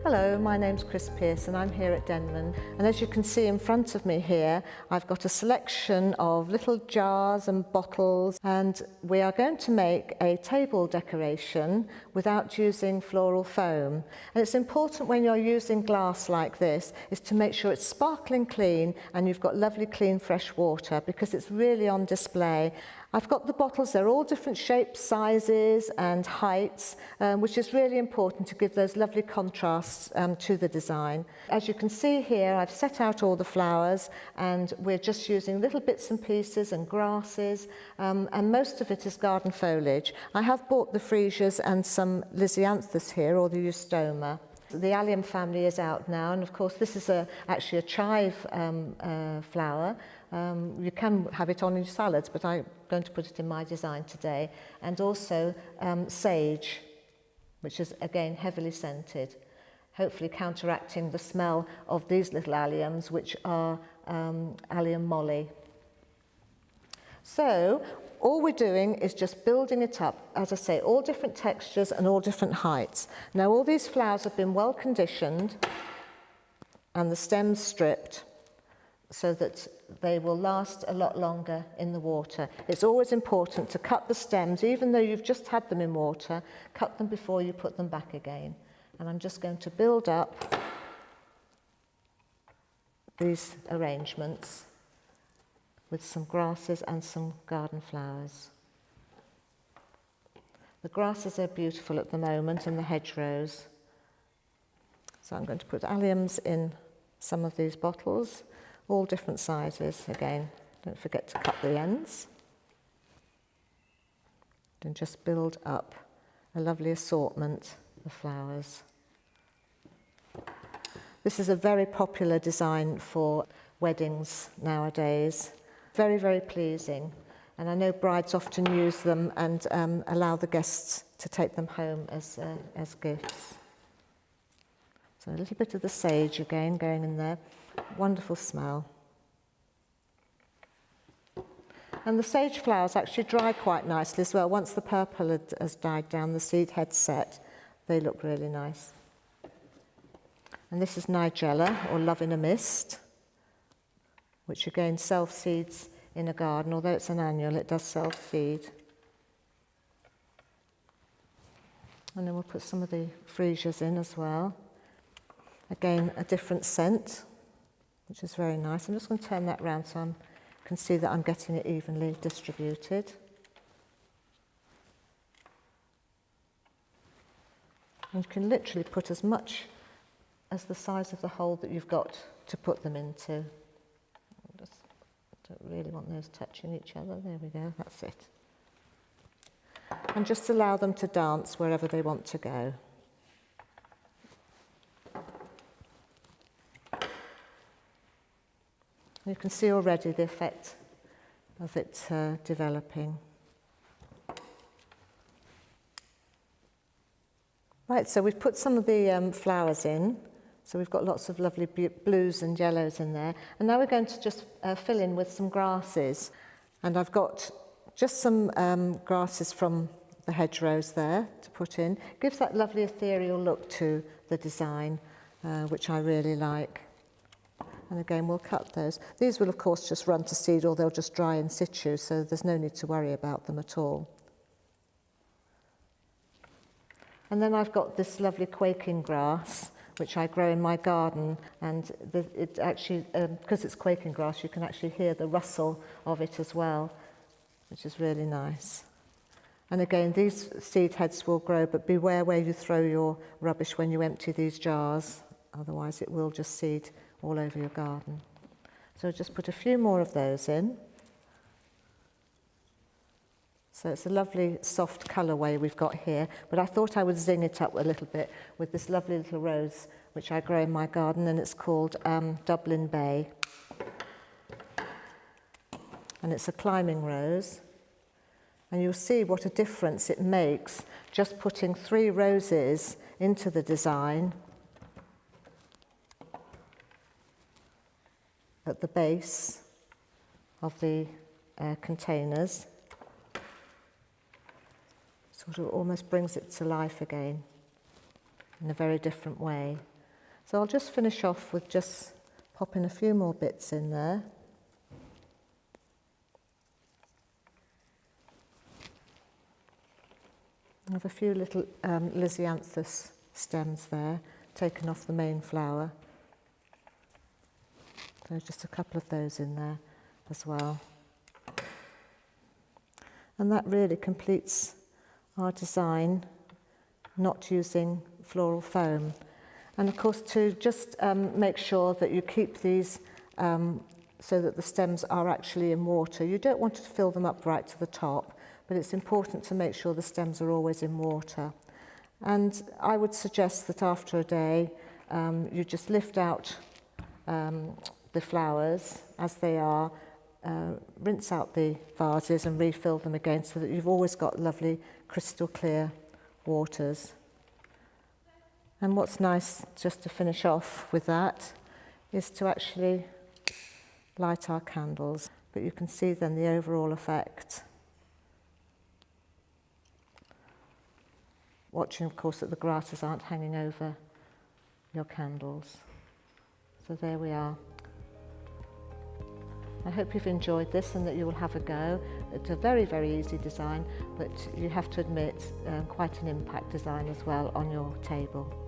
Hello, my name's Pearce and I'm here at Denman, and as you can see in front of me here I've got a selection of little jars and bottles, and we are going to make a table decoration without using floral foam. And it's important when you're using glass like this is to make sure it's sparkling clean and you've got lovely clean fresh water, because it's really on display. I've got the bottles, they're all different shapes, sizes and heights, which is really important to give those lovely contrasts to the design. As you can see here, I've set out all the flowers and we're just using little bits and pieces and grasses, and most of it is garden foliage. I have bought the freesias and some lisianthus here, or the eustoma. The allium family is out now, and of course this is actually a chive flower. You can have it on your salads, but I'm going to put it in my design today. And also sage, which is again heavily scented, hopefully counteracting the smell of these little alliums, which are allium molly. So all we're doing is just building it up, as I say, all different textures and all different heights. Now all these flowers have been well conditioned and the stems stripped so that they will last a lot longer in the water. It's always important to cut the stems, even though you've just had them in water, cut them before you put them back again. And I'm just going to build up these arrangements with some grasses and some garden flowers. The grasses are beautiful at the moment, and the hedgerows. So I'm going to put alliums in some of these bottles, all different sizes. Again, don't forget to cut the ends. And just build up a lovely assortment of flowers. This is a very popular design for weddings nowadays. Very, very pleasing. And I know brides often use them and allow the guests to take them home as gifts. So a little bit of the sage again going in there. Wonderful smell. And the sage flowers actually dry quite nicely as well. Once the purple has died down, the seed head set, they look really nice. And this is Nigella, or Love in a Mist, which again self-seeds in a garden. Although it's an annual, it does self-seed. And then we'll put some of the freesias in as well. Again, a different scent, which is very nice. I'm just going to turn that round so I can see that I'm getting it evenly distributed. And you can literally put as much as the size of the hole that you've got to put them into. Just don't really want those touching each other. There we go, that's it. And just allow them to dance wherever they want to go. You can see already the effect of it developing. Right, so we've put some of the flowers in. So we've got lots of lovely blues and yellows in there. And now we're going to just fill in with some grasses. And I've got just some grasses from the hedgerows there to put in. Gives that lovely ethereal look to the design, which I really like. And again, we'll cut those. These will, of course, just run to seed, or they'll just dry in situ, so there's no need to worry about them at all. And then I've got this lovely quaking grass, which I grow in my garden, and it actually, because it's quaking grass, you can actually hear the rustle of it as well, which is really nice. And again, these seed heads will grow, but beware where you throw your rubbish when you empty these jars, otherwise it will just seed all over your garden. So just put a few more of those in. So it's a lovely soft colourway we've got here, but I thought I would zing it up a little bit with this lovely little rose which I grow in my garden, and it's called Dublin Bay. And it's a climbing rose. And you'll see what a difference it makes just putting 3 roses into the design at the base of the containers. Sort of almost brings it to life again in a very different way. So I'll just finish off with just popping a few more bits in there. I have a few little Lisianthus stems there, taken off the main flower. There's just a couple of those in there as well. And that really completes our design, not using floral foam. And of course, to just make sure that you keep these so that the stems are actually in water. You don't want to fill them up right to the top, but it's important to make sure the stems are always in water. And I would suggest that after a day, you just lift out the flowers as they are, rinse out the vases and refill them again so that you've always got lovely crystal clear waters. And what's nice, just to finish off with that, is to actually light our candles. But you can see then the overall effect. Watching, of course, that the grasses aren't hanging over your candles. So there we are. I hope you've enjoyed this and that you will have a go. It's a very, very easy design, but you have to admit quite an impact design as well on your table.